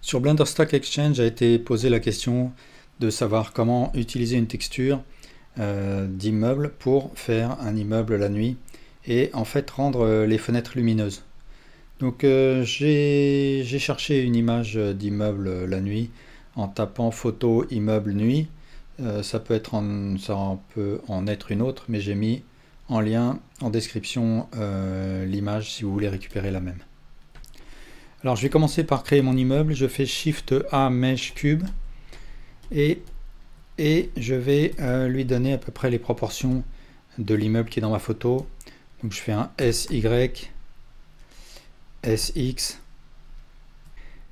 Sur Blender Stock Exchange a été posée la question de savoir comment utiliser une texture d'immeuble pour faire un immeuble la nuit et en fait rendre les fenêtres lumineuses. Donc j'ai cherché une image d'immeuble la nuit en tapant photo immeuble nuit. Ça peut en être une autre, mais j'ai mis en lien en description l'image si vous voulez récupérer la même. Alors je vais commencer par créer mon immeuble. Je fais Shift A Mesh Cube et je vais lui donner à peu près les proportions de l'immeuble qui est dans ma photo. Donc je fais un SY, SX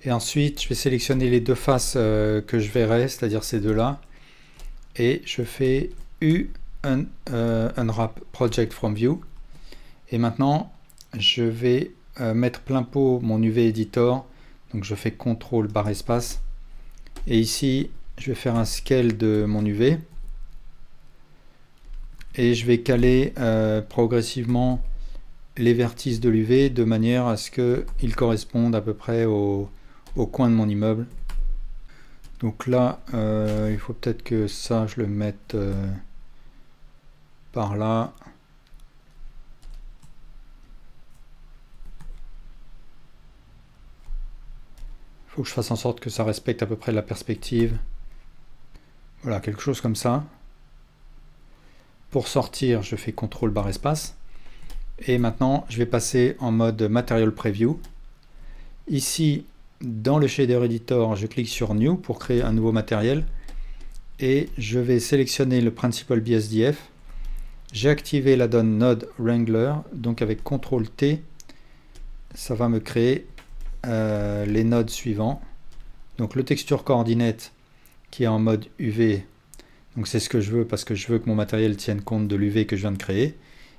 et ensuite je vais sélectionner les deux faces que je verrai, c'est-à-dire ces deux-là, et je fais Unwrap Project from View. Et maintenant je vais mettre plein pot mon UV Editor, donc je fais CTRL barre espace et ici je vais faire un scale de mon UV et je vais caler progressivement les vertices de l'UV de manière à ce qu'ils correspondent à peu près au coin de mon immeuble. Donc là il faut peut-être que ça je le mette par là. Il faut que je fasse en sorte que ça respecte à peu près la perspective. Voilà, quelque chose comme ça. Pour sortir, je fais CTRL barre espace. Et maintenant, je vais passer en mode Material Preview. Ici, dans le Shader Editor, je clique sur New pour créer un nouveau matériel. Et je vais sélectionner le Principal BSDF. J'ai activé la donne Node Wrangler. Donc avec CTRL T, ça va me créer les nodes suivants. Donc le texture coordinate qui est en mode UV, donc c'est ce que je veux parce que je veux que mon matériel tienne compte de l'UV que je viens de créer.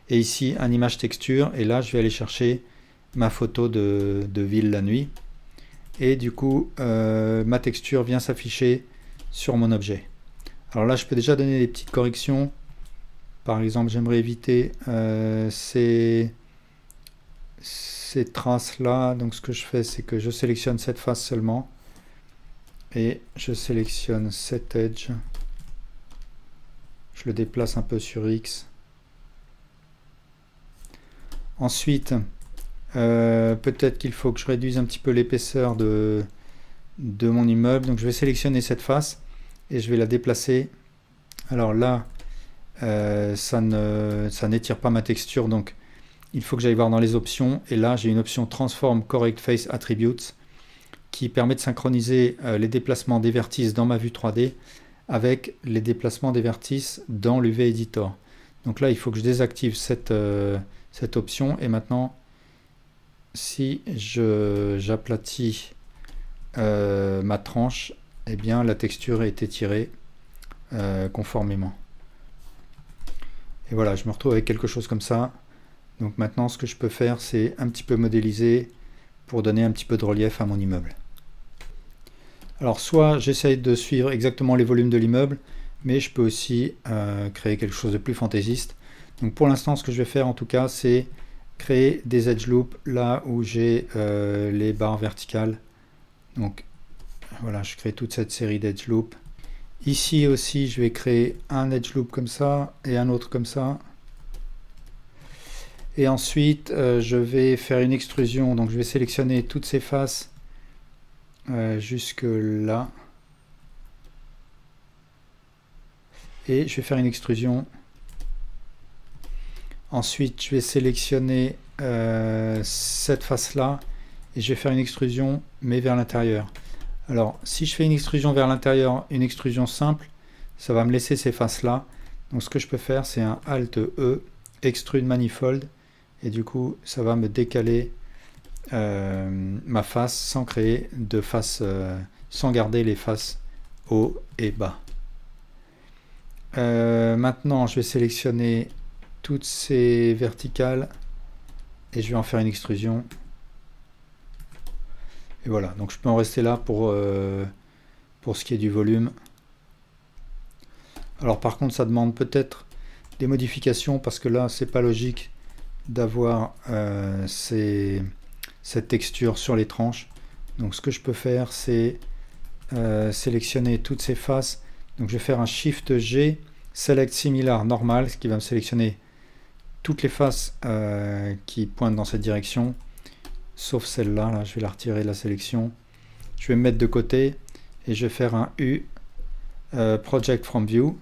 Et ici un image texture, et là je vais aller chercher ma photo de ville la nuit, et du coup ma texture vient s'afficher sur mon objet. Alors là je peux déjà donner des petites corrections. Par exemple, j'aimerais éviter ces traces là, donc ce que je fais c'est que je sélectionne cette face seulement et je sélectionne cet edge, je le déplace un peu sur X. Ensuite peut-être qu'il faut que je réduise un petit peu l'épaisseur de mon immeuble, donc je vais sélectionner cette face et je vais la déplacer. Alors là ça n'étire pas ma texture, donc il faut que j'aille voir dans les options, et là j'ai une option Transform Correct Face Attributes qui permet de synchroniser les déplacements des vertices dans ma vue 3D avec les déplacements des vertices dans l'UV Editor. Donc là il faut que je désactive cette option, et maintenant si j'aplatis ma tranche, eh bien la texture est étirée conformément. Et voilà, je me retrouve avec quelque chose comme ça. Donc maintenant ce que je peux faire c'est un petit peu modéliser pour donner un petit peu de relief à mon immeuble. Alors soit j'essaye de suivre exactement les volumes de l'immeuble, mais je peux aussi créer quelque chose de plus fantaisiste. Donc pour l'instant ce que je vais faire en tout cas c'est créer des edge loops là où j'ai les barres verticales. Donc voilà, je crée toute cette série d'edge loops. Ici aussi je vais créer un edge loop comme ça et un autre comme ça. Et ensuite je vais faire une extrusion, donc je vais sélectionner toutes ces faces jusque là et je vais faire une extrusion. Ensuite je vais sélectionner cette face là et je vais faire une extrusion mais vers l'intérieur. Alors si je fais une extrusion vers l'intérieur, une extrusion simple, ça va me laisser ces faces là. Donc ce que je peux faire c'est un Alt E, Extrude Manifold, et du coup ça va me décaler ma face sans créer de face, sans garder les faces haut et bas. Maintenant je vais sélectionner toutes ces verticales et je vais en faire une extrusion. Et voilà, donc je peux en rester là pour ce qui est du volume. Alors par contre, ça demande peut-être des modifications parce que là, c'est pas logique d'avoir cette texture sur les tranches. Donc ce que je peux faire, c'est sélectionner toutes ces faces. Donc je vais faire un Shift G, Select Similar Normal, ce qui va me sélectionner toutes les faces qui pointent dans cette direction, sauf celle-là. Là, je vais la retirer de la sélection. Je vais me mettre de côté et je vais faire un U, Project from View.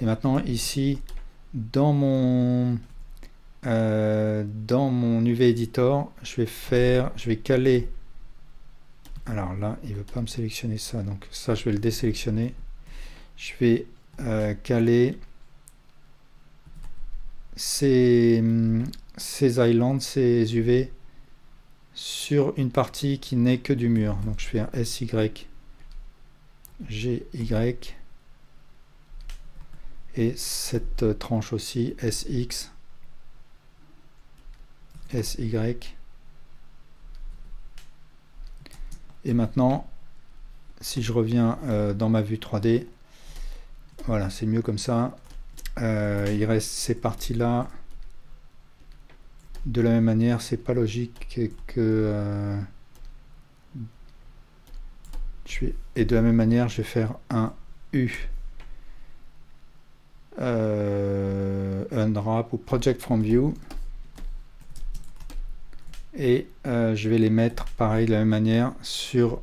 Et maintenant ici, dans mon UV Editor, je vais caler. Alors là, il ne veut pas me sélectionner ça, donc ça je vais le désélectionner. Je vais caler ces islands, ces UV sur une partie qui n'est que du mur. Donc je fais un SY, GY, et cette tranche aussi, SX, SY. Et maintenant, si je reviens dans ma vue 3D, voilà, c'est mieux comme ça. Il reste ces parties-là. De la même manière, c'est pas logique que et de la même manière, je vais faire un U, Unwrap ou Project from View, et je vais les mettre pareil de la même manière sur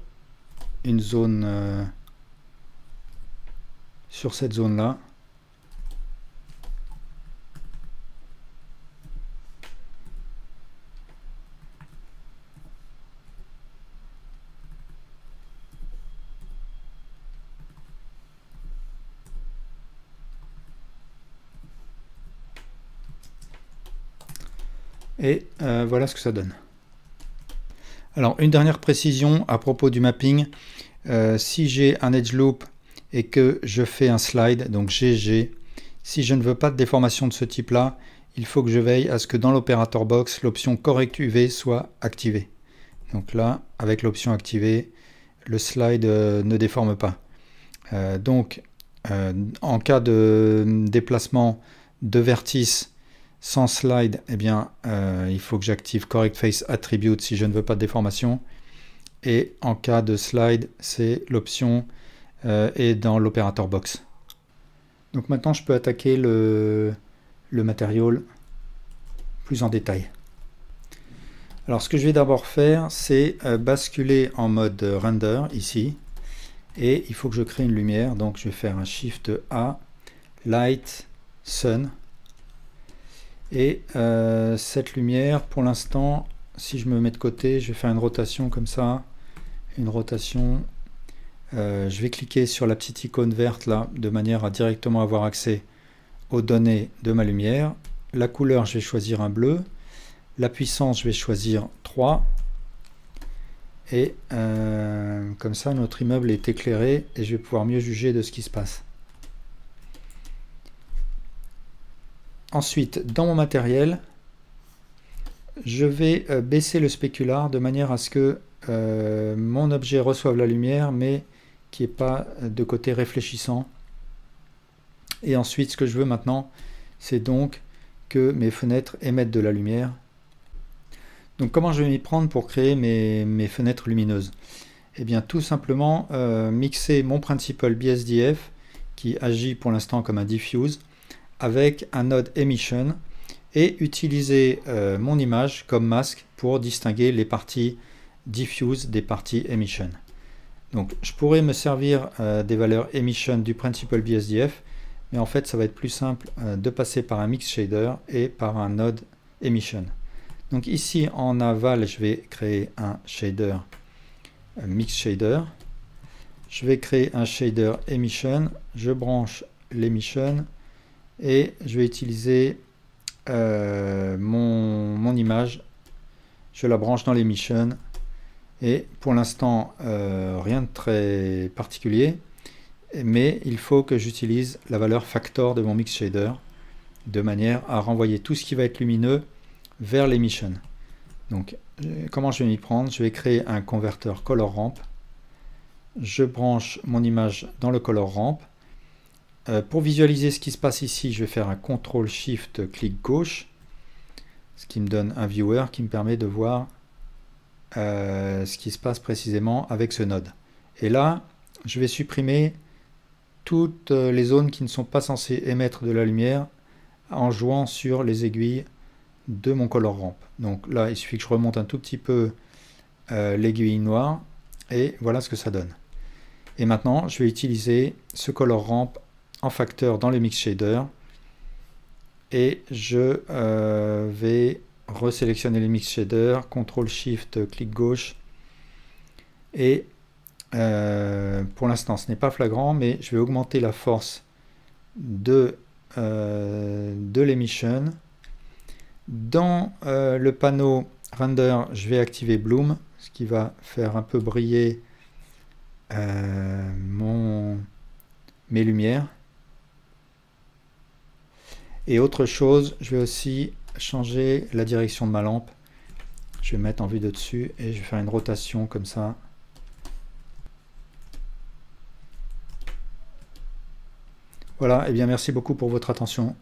une zone, sur cette zone là. Et voilà ce que ça donne. Alors une dernière précision à propos du mapping. Si j'ai un edge loop et que je fais un slide, donc GG, si je ne veux pas de déformation de ce type là, il faut que je veille à ce que dans l'opérateur box, l'option correct UV soit activée. Donc là, avec l'option activée, le slide ne déforme pas. En cas de déplacement de vertice sans slide, eh bien, il faut que j'active Correct Face Attribute si je ne veux pas de déformation. Et en cas de slide, c'est l'option est dans l'opérateur box. Donc maintenant, je peux attaquer le matériau plus en détail. Alors, ce que je vais d'abord faire, c'est basculer en mode render ici. Et il faut que je crée une lumière. Donc, je vais faire un Shift A, Light, Sun. Et cette lumière, pour l'instant, si je me mets de côté, je vais faire une rotation comme ça. Une rotation. Je vais cliquer sur la petite icône verte là, de manière à directement avoir accès aux données de ma lumière. La couleur, je vais choisir un bleu. La puissance, je vais choisir 3. Et comme ça, notre immeuble est éclairé et je vais pouvoir mieux juger de ce qui se passe. Ensuite, dans mon matériel, je vais baisser le spécular de manière à ce que mon objet reçoive la lumière, mais qu'il n'y ait pas de côté réfléchissant. Et ensuite, ce que je veux maintenant, c'est donc que mes fenêtres émettent de la lumière. Donc comment je vais m'y prendre pour créer mes fenêtres lumineuses? Eh bien tout simplement mixer mon principal BSDF, qui agit pour l'instant comme un diffuse, avec un node emission, et utiliser mon image comme masque pour distinguer les parties diffuse des parties emission. Donc je pourrais me servir des valeurs emission du principal BSDF, mais en fait ça va être plus simple de passer par un mix shader et par un node emission. Donc ici en aval, je vais créer un shader, un mix shader. Je vais créer un shader emission, je branche l'emission et je vais utiliser mon image, je la branche dans l'emission. Et pour l'instant, rien de très particulier, mais il faut que j'utilise la valeur factor de mon mix shader de manière à renvoyer tout ce qui va être lumineux vers l'émission. Donc, comment je vais m'y prendre? Je vais créer un converteur color ramp. Je branche mon image dans le color ramp Pour visualiser ce qui se passe ici, je vais faire un CTRL-SHIFT, clic gauche, ce qui me donne un viewer qui me permet de voir ce qui se passe précisément avec ce node. Et là, je vais supprimer toutes les zones qui ne sont pas censées émettre de la lumière en jouant sur les aiguilles de mon color ramp. Donc là, il suffit que je remonte un tout petit peu l'aiguille noire et voilà ce que ça donne. Et maintenant, je vais utiliser ce color ramp en facteur dans les mix shaders et je vais resélectionner les mix shaders, CTRL SHIFT, clic gauche et pour l'instant ce n'est pas flagrant, mais je vais augmenter la force de l'émission. Dans le panneau render, je vais activer bloom, ce qui va faire un peu briller mes lumières. Et autre chose, je vais aussi changer la direction de ma lampe. Je vais mettre en vue de dessus et je vais faire une rotation comme ça. Voilà, et bien merci beaucoup pour votre attention.